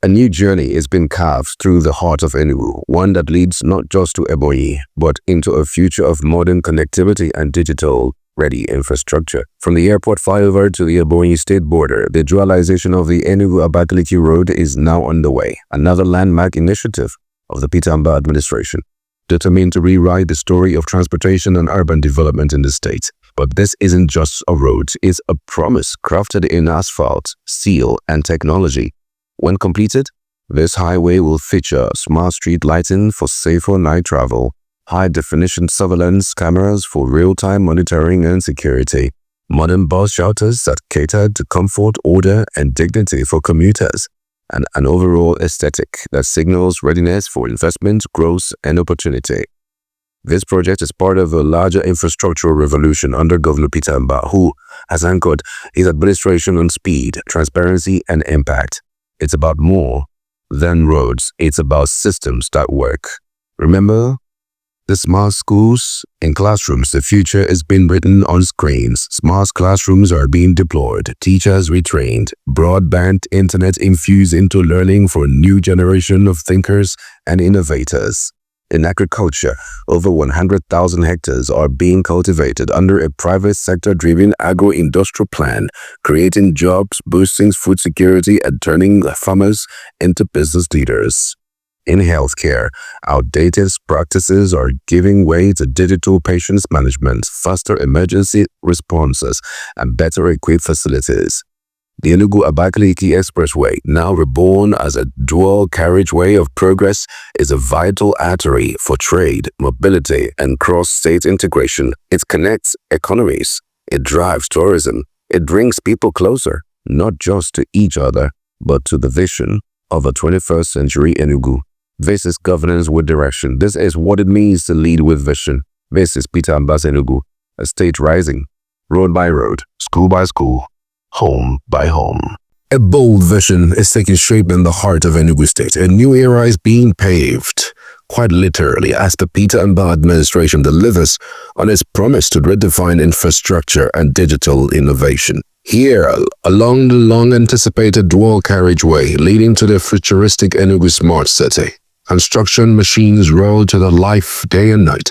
A new journey is being carved through the heart of Enugu, one that leads not just to Ebonyi, but into a future of modern connectivity and digital-ready infrastructure. From the airport flyover to the Ebonyi state border, the dualization of the Enugu-Abakaliki road is now underway, another landmark initiative of the Peter Mbah administration, determined to rewrite the story of transportation and urban development in the state. But this isn't just a road, it's a promise crafted in asphalt, steel, and technology. When completed, this highway will feature smart street lighting for safer night travel, high-definition surveillance cameras for real-time monitoring and security, modern bus shelters that cater to comfort, order, and dignity for commuters, and an overall aesthetic that signals readiness for investment, growth, and opportunity. This project is part of a larger infrastructural revolution under Governor Peter Mbah, who has anchored his administration on speed, transparency, and impact. It's about more than roads. It's about systems that work. Remember the smart schools? In classrooms, the future is being written on screens. Smart classrooms are being deployed, teachers retrained, broadband internet infused into learning for a new generation of thinkers and innovators. In agriculture, over 100,000 hectares are being cultivated under a private sector-driven agro-industrial plan, creating jobs, boosting food security, and turning farmers into business leaders. In healthcare, outdated practices are giving way to digital patient management, faster emergency responses, and better equipped facilities. The Enugu-Abakaliki Expressway, now reborn as a dual carriageway of progress, is a vital artery for trade, mobility, and cross-state integration. It connects economies, it drives tourism, it brings people closer, not just to each other, but to the vision of a 21st century Enugu. This is governance with direction. This is what it means to lead with vision. This is Peter Mbah's Enugu, a state rising, road by road, school by school, home by home. A bold vision is taking shape in the heart of Enugu State. A new era is being paved, quite literally, as the Peter Mbah administration delivers on its promise to redefine infrastructure and digital innovation. Here, along the long-anticipated dual carriageway leading to the futuristic Enugu Smart City, construction machines roll to the life day and night.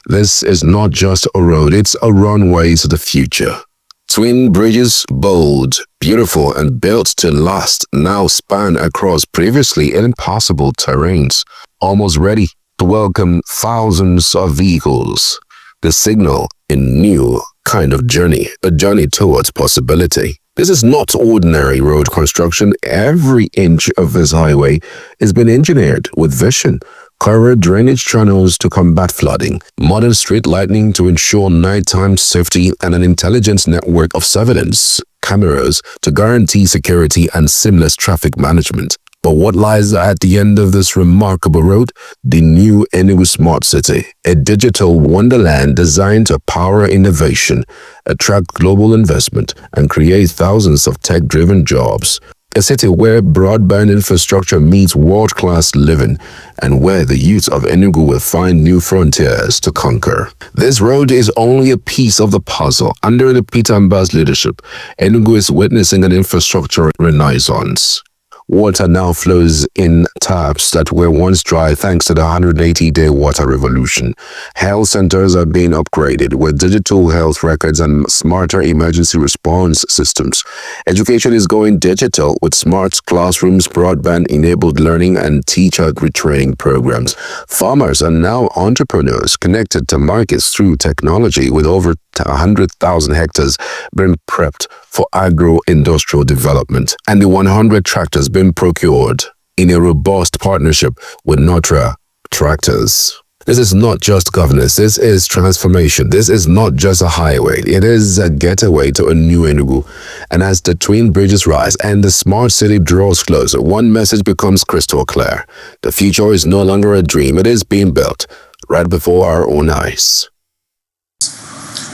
This is not just a road, it's a runway to the future. Twin bridges, bold, beautiful, and built to last, now span across previously impossible terrains, almost ready to welcome thousands of vehicles. The signal a new kind of journey, a journey towards possibility. This is not ordinary road construction. Every inch of this highway has been engineered with vision. Covered drainage channels to combat flooding, modern street lighting to ensure nighttime safety, and an intelligent network of surveillance cameras to guarantee security and seamless traffic management. But what lies at the end of this remarkable road? The new Enugu Smart City, a digital wonderland designed to power innovation, attract global investment, and create thousands of tech-driven jobs. A city where broadband infrastructure meets world-class living and where the youth of Enugu will find new frontiers to conquer. This road is only a piece of the puzzle. Under the Peter Mbah's leadership, Enugu is witnessing an infrastructure renaissance. Water now flows in taps that were once dry thanks to the 180-day water revolution. Health centers are being upgraded with digital health records and smarter emergency response systems. Education is going digital with smart classrooms, broadband-enabled learning, and teacher retraining programs. Farmers are now entrepreneurs connected to markets through technology, with over 100,000 hectares being prepped for agro-industrial development, and the 100 tractors being procured in a robust partnership with Notre Tractors. This is not just governance, this is transformation. This is not just a highway, it is a getaway to a new Enugu. And as the twin bridges rise and the smart city draws closer, one message becomes crystal clear. The future is no longer a dream, it is being built right before our own eyes.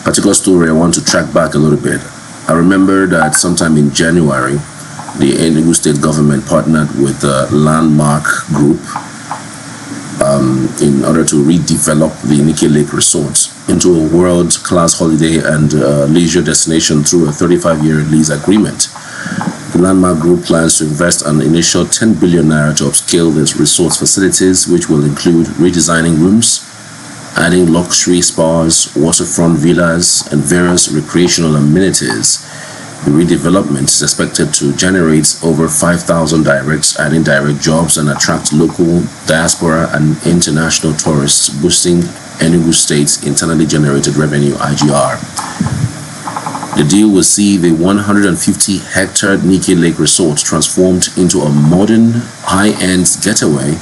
Particular story I want to track back a little bit. I remember that sometime in January, the Enugu state government partnered with the Landmark Group in order to redevelop the Nike Lake Resort into a world-class holiday and leisure destination through a 35-year lease agreement. The Landmark Group plans to invest an initial 10 billion naira to upscale its resort facilities, which will include redesigning rooms, adding luxury spas, waterfront villas, and various recreational amenities. The redevelopment is expected to generate over 5,000 direct and indirect jobs and attract local, diaspora, and international tourists, boosting Enugu State's internally generated revenue (IGR). The deal will see the 150-hectare Nike Lake Resort transformed into a modern, high-end getaway,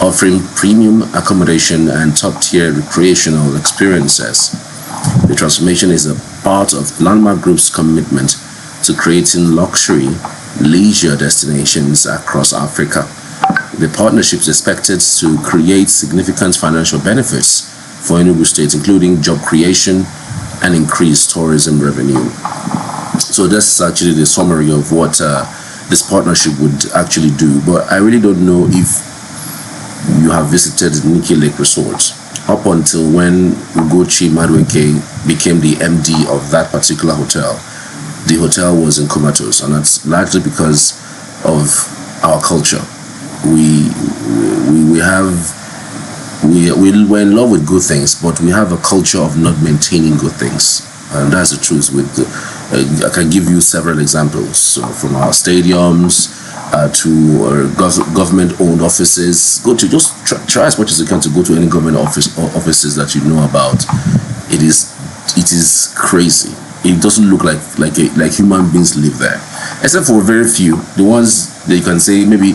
offering premium accommodation and top-tier recreational experiences. The transformation is a part of Landmark Group's commitment to creating luxury leisure destinations across Africa. The partnership is expected to create significant financial benefits for Enugu State, including job creation and increased tourism revenue. So this is actually the summary of what this partnership would actually do. But I really don't know if you have visited Nike Lake Resort. Up until when Ugochi Madueke became the MD of that particular hotel, the hotel was in comatose, and that's largely because of our culture. We're in love with good things, but we have a culture of not maintaining good things, and that's the truth. I can give you several examples. So from our stadiums to government-owned offices. Just try as much as you can to go to any government offices that you know about. It is crazy. It doesn't look like human beings live there, except for very few. The ones that you can say maybe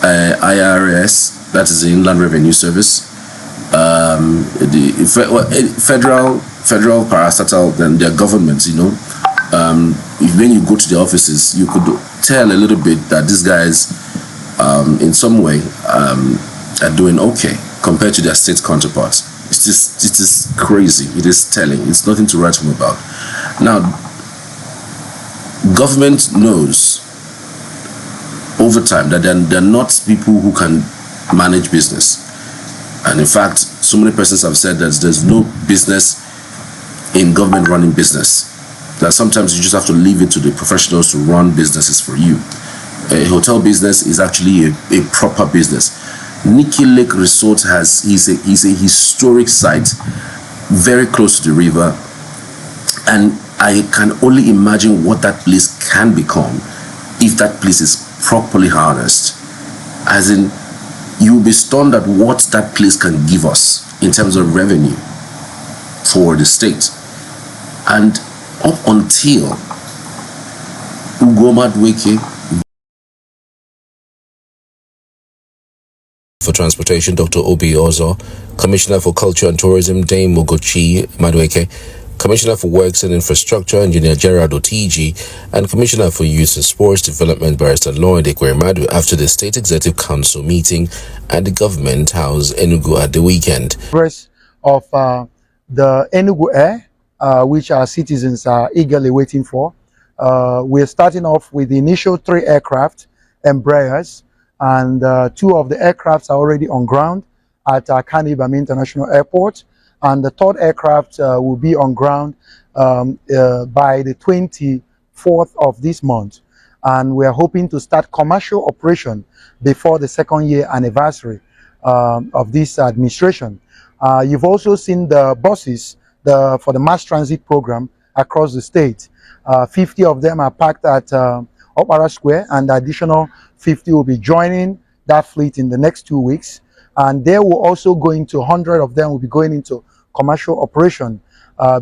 IRS, that is the Inland Revenue Service, the federal parastatal, then their governments. When you go to the offices, you could tell a little bit that these guys, in some way, are doing okay compared to their state counterparts. It is crazy. It is telling. It's nothing to write home about. Now, government knows over time that they're not people who can manage business. And in fact, so many persons have said that there's no business in government running business. That sometimes you just have to leave it to the professionals to run businesses for you. A hotel business is actually a proper business. Nike Lake Resort is a historic site, very close to the river, and I can only imagine what that place can become if that place is properly harnessed. As in, you'll be stunned at what that place can give us in terms of revenue for the state. And up until Ugoma Dweke for Transportation, Dr. Obi Ozo, Commissioner for Culture and Tourism, Dame Ugochi Madueke, Commissioner for Works and Infrastructure, Engineer Gerard Otiji, and Commissioner for Youth and Sports Development, Barrister Lloyd Ekweremadu, after the State Executive Council meeting at the Government House, Enugu, at the weekend. Of the Enugu Air, which our citizens are eagerly waiting for. We're starting off with the initial 3 aircraft, Embraers, and 2 of the aircrafts are already on ground at Kani Ibami International Airport, and the 3rd aircraft will be on ground by the 24th of this month, and we're hoping to start commercial operation before the 2nd year anniversary of this administration. You've also seen the buses for the mass transit program across the state. 50 of them are parked at Opera Square, and the additional 50 will be joining that fleet in the next 2 weeks. And they will also go into 100 of them will be going into commercial operation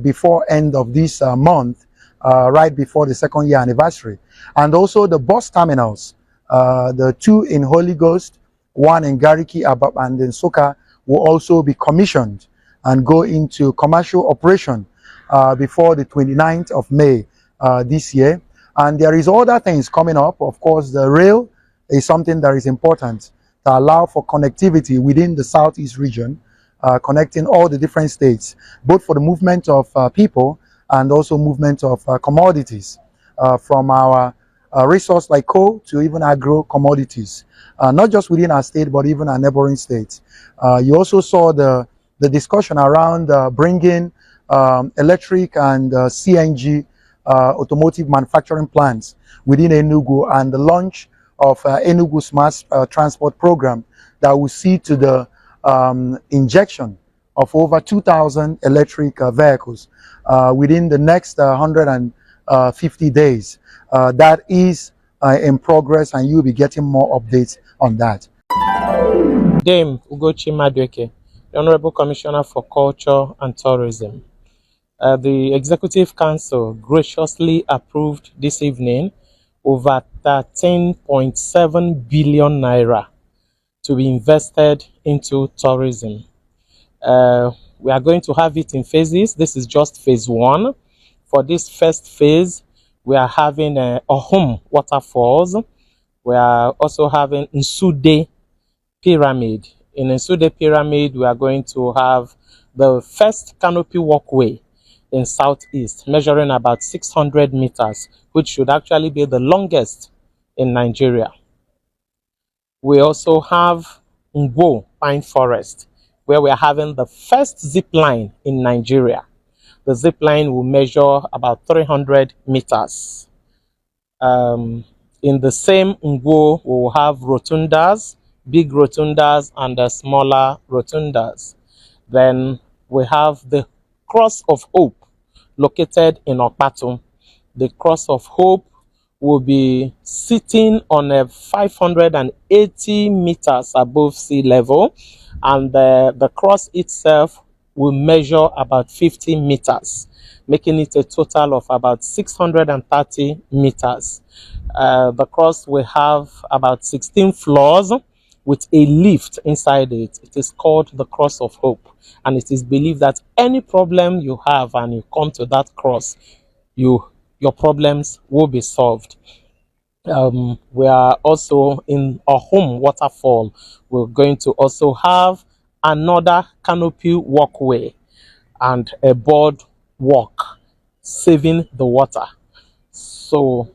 before end of this month, right before the 2nd year anniversary. And also the bus terminals, the 2 in Holy Ghost, 1 in Gariki, Abab, and in Soka, will also be commissioned and go into commercial operation before the 29th of May this year. And there is other things coming up. Of course, the rail is something that is important to allow for connectivity within the Southeast region, connecting all the different states, both for the movement of people and also movement of commodities from our resource like coal to even agro commodities, not just within our state, but even our neighboring states. You also saw the discussion around bringing electric and CNG automotive manufacturing plants within Enugu, and the launch of Enugu Smart Transport Program that will see to the injection of over 2,000 electric vehicles within the next 150 days. That is in progress, and you'll be getting more updates on that. Dame Ugochi Madueke, the Honorable Commissioner for Culture and Tourism. The Executive Council graciously approved this evening over 13.7 billion naira to be invested into tourism. We are going to have it in phases. This is just phase one. For this first phase, we are having Ohum waterfalls. We are also having Nsude pyramid. In Nsude pyramid, we are going to have the first canopy walkway in southeast, measuring about 600 meters, which should actually be the longest in Nigeria. We also have Ngwo Pine Forest, where we are having the first zip line in Nigeria. The zip line will measure about 300 meters. In the same Ngwo, we will have rotundas, big rotundas and smaller rotundas. Then we have the Cross of Hope located in Okpatu. The Cross of Hope will be sitting on a 580 meters above sea level, and the cross itself will measure about 50 meters, making it a total of about 630 meters. The cross will have about 16 floors with a lift inside it. It is called the Cross of Hope, and it is believed that any problem you have and you come to that cross, your problems will be solved. We are also in a home waterfall. We're going to also have another canopy walkway and a board walk, saving the water. So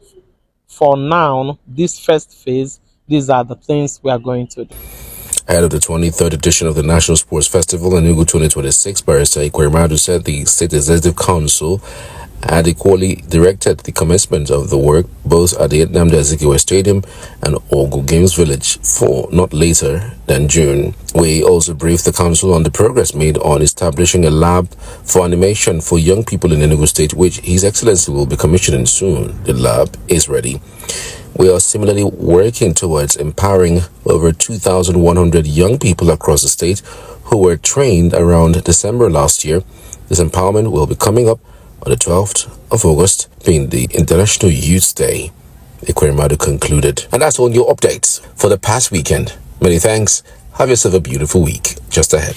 for now, this first phase, these are the things we are going to do. Ahead of the 23rd edition of the National Sports Festival in Enugu 2026, Barrister Ekweremadu said the State Executive Council had equally directed the commencement of the work both at the Nnamdi Azikiwe Stadium and Ogu Games Village for not later than June. We also briefed the council on the progress made on establishing a lab for animation for young people in Enugu State, which His Excellency will be commissioning soon. The lab is ready. We are similarly working towards empowering over 2,100 young people across the state who were trained around December last year. This empowerment will be coming up on the 12th of August, being the International Youth Day, Ekweremadu concluded. And that's all your updates for the past weekend. Many thanks. Have yourself a beautiful week just ahead.